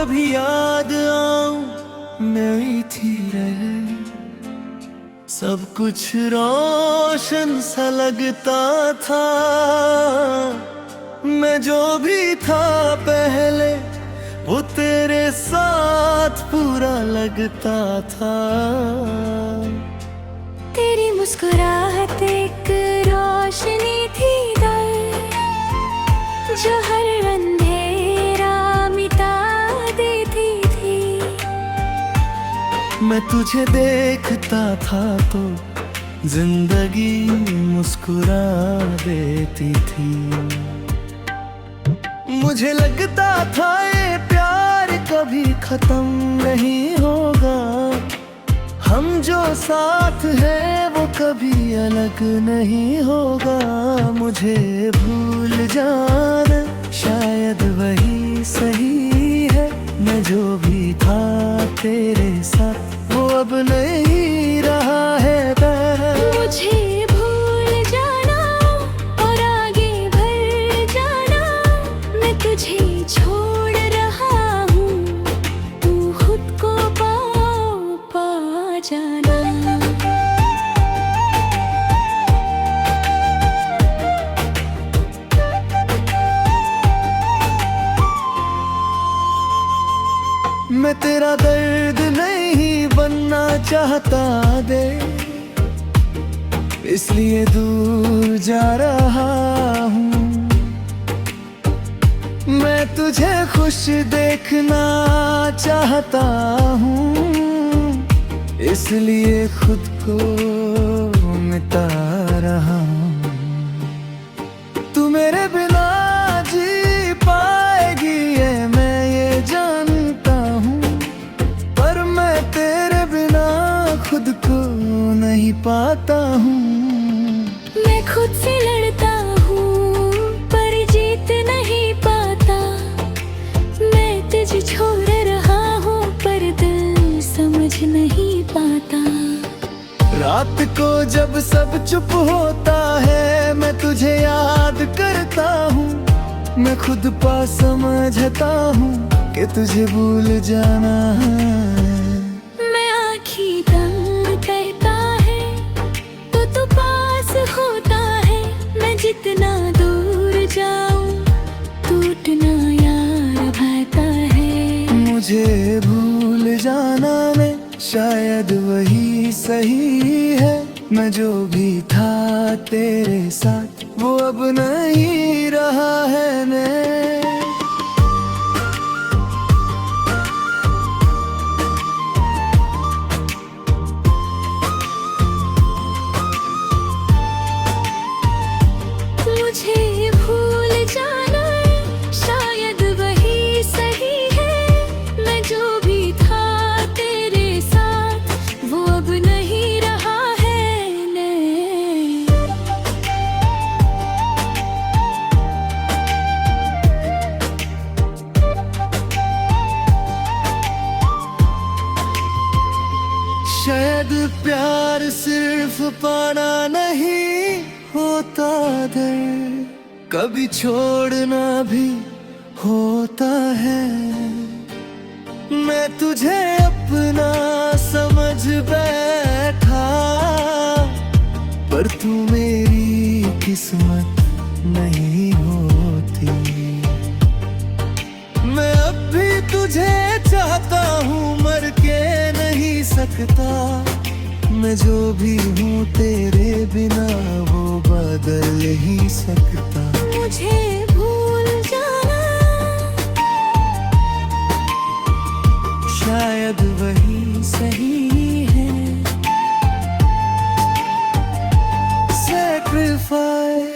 भी याद आऊं मेरी थी रहे, सब कुछ रोशन सा लगता था। मैं जो भी था पहले वो तेरे साथ पूरा लगता था। तेरी मुस्कुराहट एक रोशनी थी दर, जो हर अंधेरा मिटा देती थी। मैं तुझे देखता था तो जिंदगी मुस्कुरा देती थी। मुझे लगता था ये प्यार कभी खत्म नहीं होगा, हम जो साथ हैं वो कभी अलग नहीं होगा। मुझे भूल जाना शायद वही सही है, मैं जो भी था तेरे साथ वो अब नहीं रहा है। मुझे भूल जाना और आगे बढ़ जाना, मैं तुझे छोड़ रहा हूँ, तू खुद को पा जाना। मैं तेरा दर्द नहीं बनना चाहता दे, इसलिए दूर जा रहा हूँ। मैं तुझे खुश देखना चाहता हूँ, इसलिए खुद को मिटा रहा हूँ। तू मेरे बिना जी पाएगी ये मैं ये जानता हूँ, पर मैं तेरे बिना खुद को नहीं पाता हूँ। मैं खुद से लड़ता हूँ पर जीत नहीं पाता, मैं तुझे छोड़ रहा हूँ पर दिल समझ नहीं पाता। रात को जब सब चुप होता है मैं तुझे याद करता हूँ, मैं खुद पा समझता हूँ कि तुझे भूल जाना है। मैं आँखी बंद करता है तो तू पास होता है, मैं जितना दूर जाऊं टूटना यार भाता है। मुझे भूल जाना में शायद वही सही है, मैं जो भी था तेरे साथ वो अब नहीं रहा है। मुझे भूल जाना शायद वही सही है, मैं जो भी था तेरे साथ वो अब नहीं रहा है ने। शायद प्यार सिर्फ पाना नहीं होता दर, कभी छोड़ना भी होता है। मैं तुझे अपना समझ बैठा, पर तू मेरी किस्मत नहीं होती। मैं अब भी तुझे चाहता हूँ, मर के नहीं सकता। मैं जो भी हूँ तेरे बिना वो बदल ही सकता। मुझे भूल जाना शायद वही सही है। Sacrifice।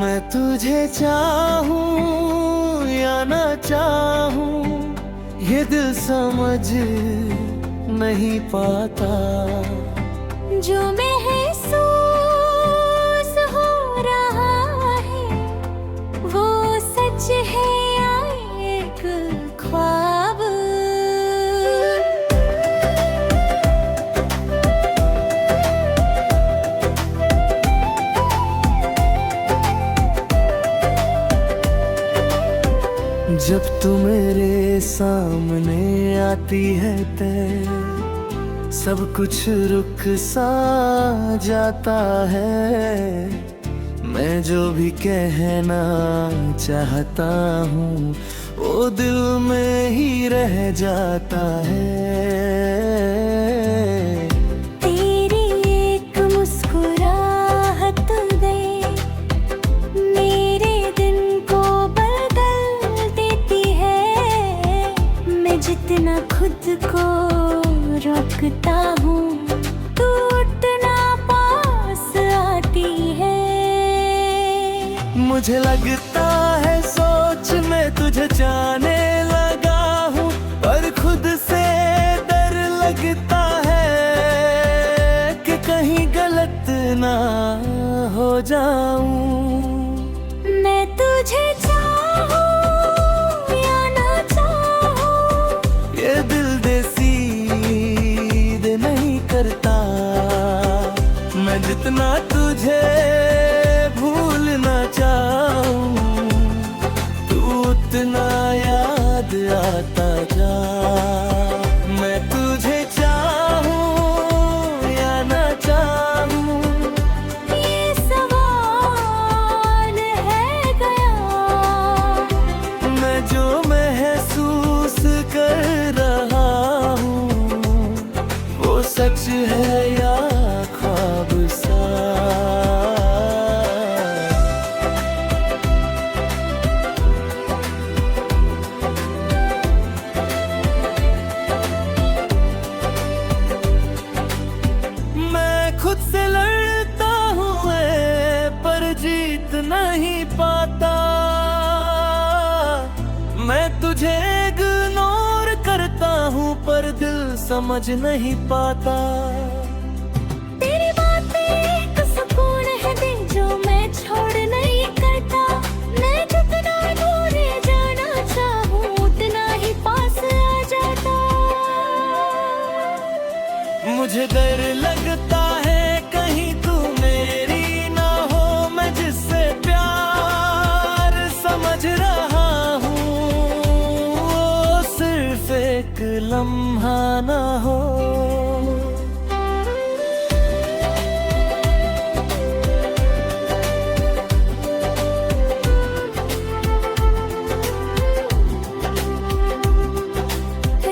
मैं तुझे चाहूं या ना चाहूं ये दिल समझ नहीं पाता। जो महसूस हो रहा है वो सच है या एक ख्वाब। जब तू मेरे सामने आती है तय सब कुछ रुक सा जाता है। मैं जो भी कहना चाहता हूँ वो दिल में ही रह जाता है। तेरी एक मुस्कुराहट दे मेरे दिन को बदल देती है। मैं जितना खुद को रोकता हूँ तू उतना पास आती है। मुझे लगता है सोच में तुझे जाने लगा हूँ, पर खुद से डर लगता है कि कहीं गलत ना हो जाऊं। मैं तुझे चाहूं या ना चाहूं ये दिल दे नहीं करता। मैं जितना तुझे भूलना चाहूं तू उतना याद आता जा। मैं तुझे चाहूं या ना चाहूं ये सवाल है गया। मैं जो महसूस कर रहा हूँ वो सच है या ख्वाब सा। मैं खुद से लड़ता हूँ पर जीत नहीं पाता। मैं तुझे इग्नोर करता हूँ पर दिल समझ नहीं पाता। तेरी बातें एक सुकून है दे जो मैं छोड़ नहीं करता। मैं जितना दूर जाना चाहूँ उतना ही पास आ जाता। मुझे डर लगता है कहीं तू मेरी ना हो। मैं जिससे प्यार समझ रहा हूँ वो सिर्फ एक लम्हा ना हो।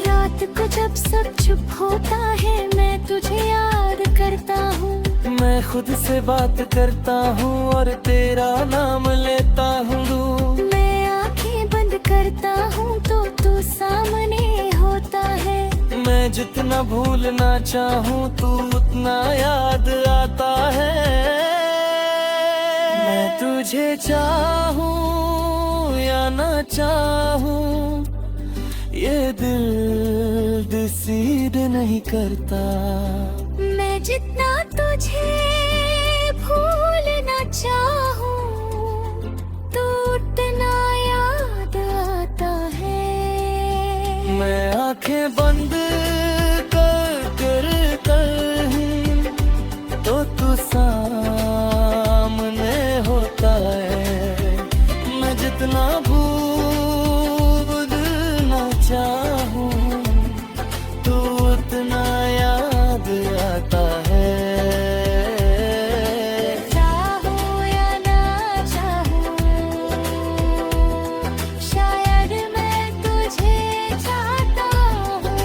रात को जब सब चुप होता है मैं तुझे याद करता हूँ। मैं खुद से बात करता हूँ और तेरा नाम लेता हूँ। मैं आंखें बंद करता हूँ तो तू सामने होता है। मैं जितना भूलना चाहूँ तू उतना याद आता है। मैं तुझे चाहूँ या ना चाहूँ ये दिल डिसाइड नहीं करता। मैं जितना तुझे भूलना चाहूँ तो उतना याद आता है। मैं आंखें बंद कर हूँ तो तू सामने होता है। मैं जितना भूलना चाहूँ तो उतना याद आता है। चाहूँ या ना चाहूँ शायद मैं तुझे चाहता हूँ।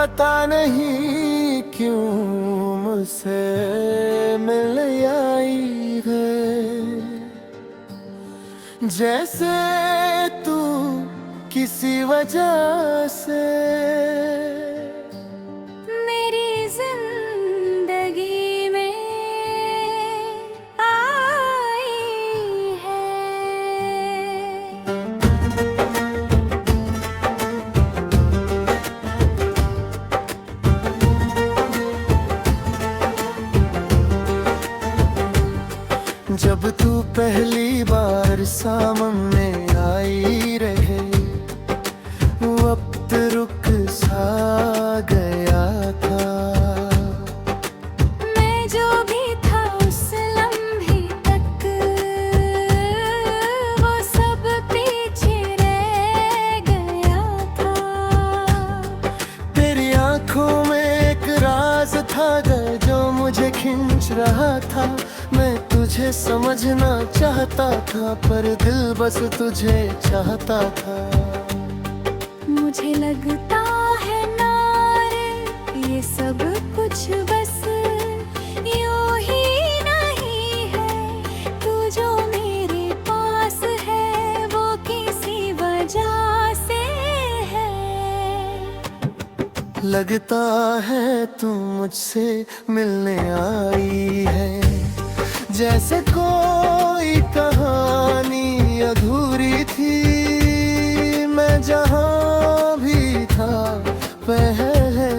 पता नहीं क्यों मुझसे मिलने आई है, जैसे तू किसी वजह से मेरी जिंदगी में आई है। जब तू पहली बार सामने आई रहे, वक्त रुक सा गया था। मैं जो भी था उस लम्हे तक, वो सब पीछे रह गया था। तेरी आंखों में एक राज था जो मुझे खींच रहा था। मैं तुझे समझना चाहता था, पर दिल बस तुझे चाहता था। मुझे लगता है नार, ये सब कुछ बस यूं ही नहीं है। तू जो मेरे पास है वो किसी वजह से है। लगता है तू मुझसे मिलने आई है, जैसे कोई कहानी अधूरी थी। मैं जहाँ भी था पहले,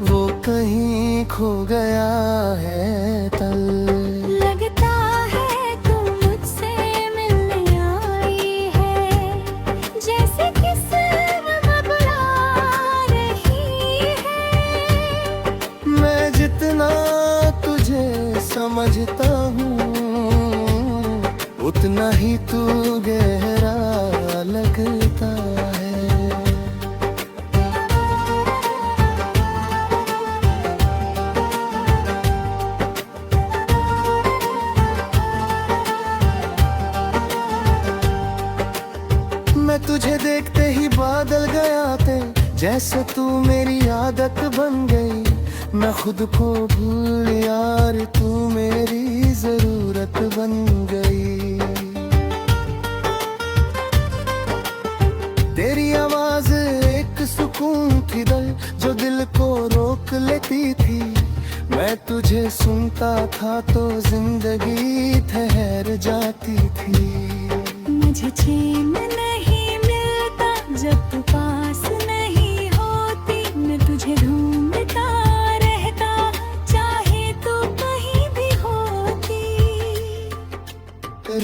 वो कहीं खो गया है तल। लगता है तू मुझसे मिलने आई है, जैसे किस्मत बुला रही है। मैं जितना तुझे समझता हूँ, उतना ही तू गहरा लगता है। मैं तुझे देखते ही बादल गया थे, जैसे तू मेरी आदत बन गई। मैं खुद को भूल यार, तू मेरी जरूरत बन गई। तेरी आवाज एक सुकून थी जो दिल को रोक लेती थी। मैं तुझे सुनता था तो जिंदगी ठहर जाती थी। मुझे चैन नहीं मिलता जब तू पास नहीं होती। मैं तुझे ढूंढता रहता, चाहे तू कहीं भी होती।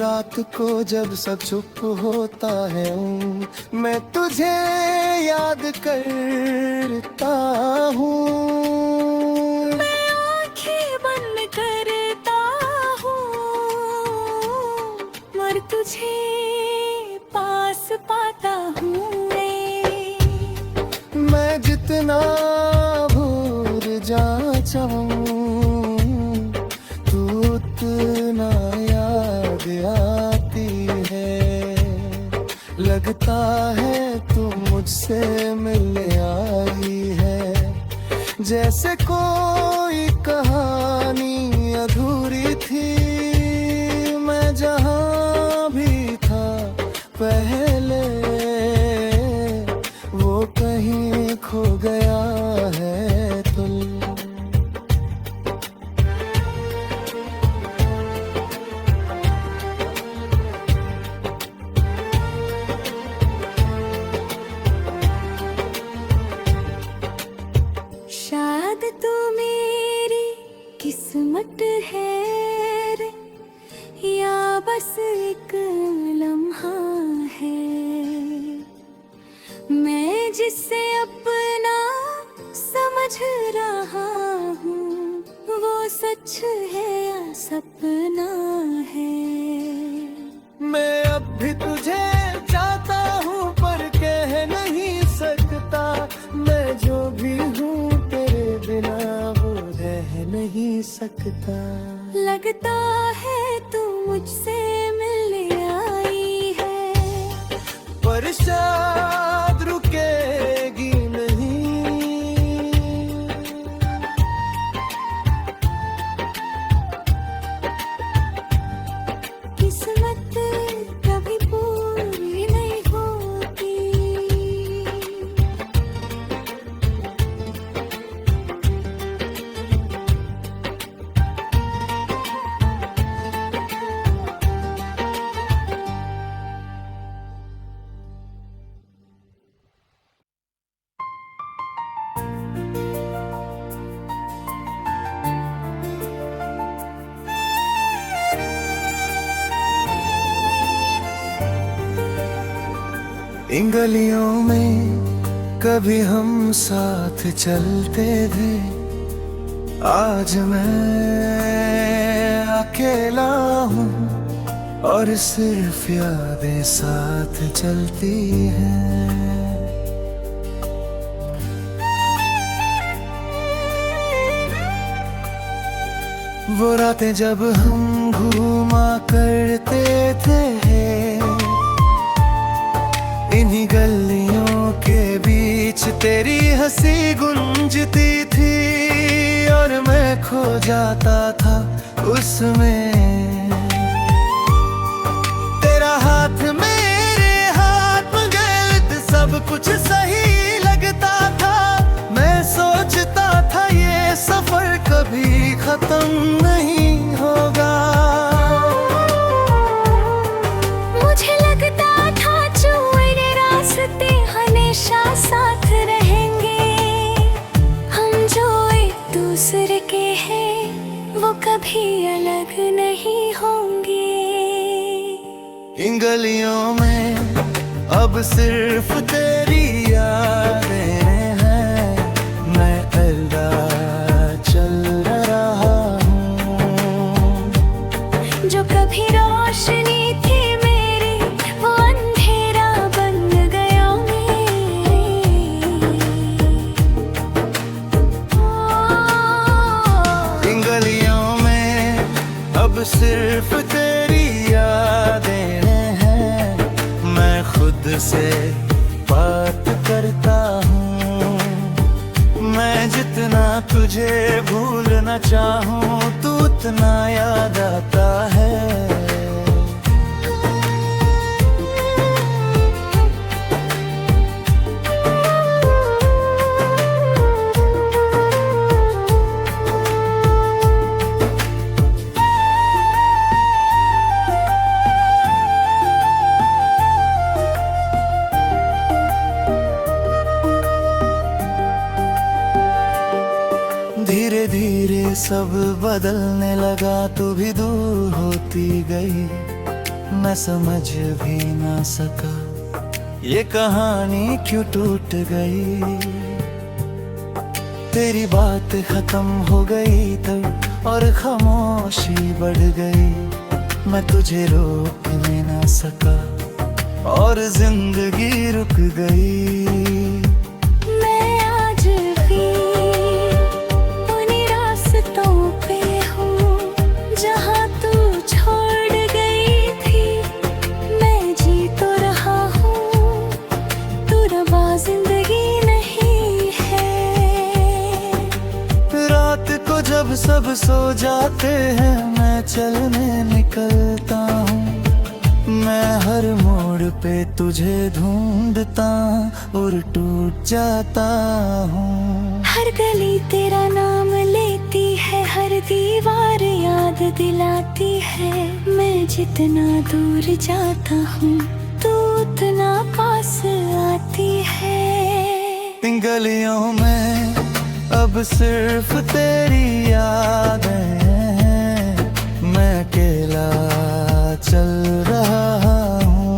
रात को जब सब चुप होता है, मैं तुझे याद करता हूँ। मैं आंखें बंद करता हूँ, मर तुझे पास पाता हूँ। मैं जितना भूल जा चाहूँ, तू उतना याद आती है। लगता है तू मुझसे मिलने आई है, जैसे कोई कहानी अधूरी थी। मैं जहाँ भी था पहले, वो कहीं खो गया है तुल। शायद तू मेरी किस्मत है रे, या बस एक लम्हा है। मैं जिसे अपना समझ रहा हूँ, वो सच है या सपना है। मैं अब भी तुझे चाहता हूँ, पर कह नहीं सकता। मैं जो भी हूँ तेरे बिना वो रह नहीं सकता। लगता है तू मुझसे मिलने आई है, पर शायद रुकेगी नहीं। इन गलियों में कभी हम साथ चलते थे, आज मैं अकेला हूँ और सिर्फ यादें साथ चलती हैं। वो रातें जब हम घूमा करते थे, इन्हीं गलियों के बीच तेरी हंसी गूंजती थी और मैं खो जाता था उसमें। तेरा हाथ मेरे हाथ में गलत, सब कुछ सही लगता था। मैं सोचता था ये सफर कभी खत्म नहीं होगा। मुझे लगता था जो मेरे रास्ते हमेशा साथ रहेंगे, हम जो एक दूसरे के हैं वो कभी अलग नहीं होंगे। इन गलियों में अब सिर्फ तेरी यादें हैं, मैं अकेला चल रहा हूँ। जो कभी रोशनी थी मेरी वो अंधेरा बन गया इन गलियों में अब सिर्फ तेरी यादें हैं, मैं खुद से बात करता हूँ। मैं जितना तुझे भूलना चाहूँ तू उतना याद आता है। धीरे धीरे सब बदलने लगा, तू भी दूर होती गई। मैं समझ भी ना सका ये कहानी क्यों टूट गई। तेरी बात खत्म हो गई तब और खामोशी बढ़ गई। मैं तुझे रोक भी ना सका और जिंदगी रुक गई। जब सब सो जाते हैं मैं चलने निकलता हूँ। मैं हर मोड़ पे तुझे ढूंढता और टूट जाता हूँ। हर गली तेरा नाम लेती है, हर दीवार याद दिलाती है। मैं जितना दूर जाता हूँ तू उतना पास आती है। इन गलियों में अब सिर्फ तेरी यादें हैं, मैं अकेला चल रहा हूँ।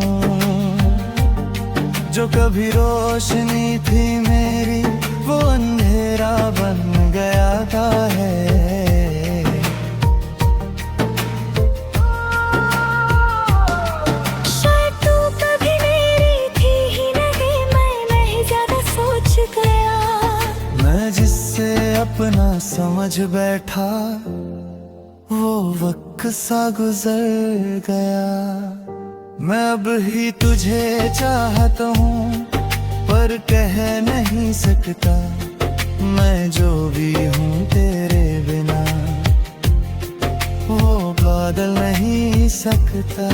जो कभी रोशनी थी मेरी वो अंधेरा बन गया है। शायद तू कभी मेरी थी ही नहीं, मैं नहीं ज्यादा सोच गया। मैं जिससे अपना समझ बैठा वो वक्त सा गुजर गया। मैं अब ही तुझे चाहता हूँ पर कह नहीं सकता। मैं जो भी हूँ तेरे बिना वो बदल नहीं सकता।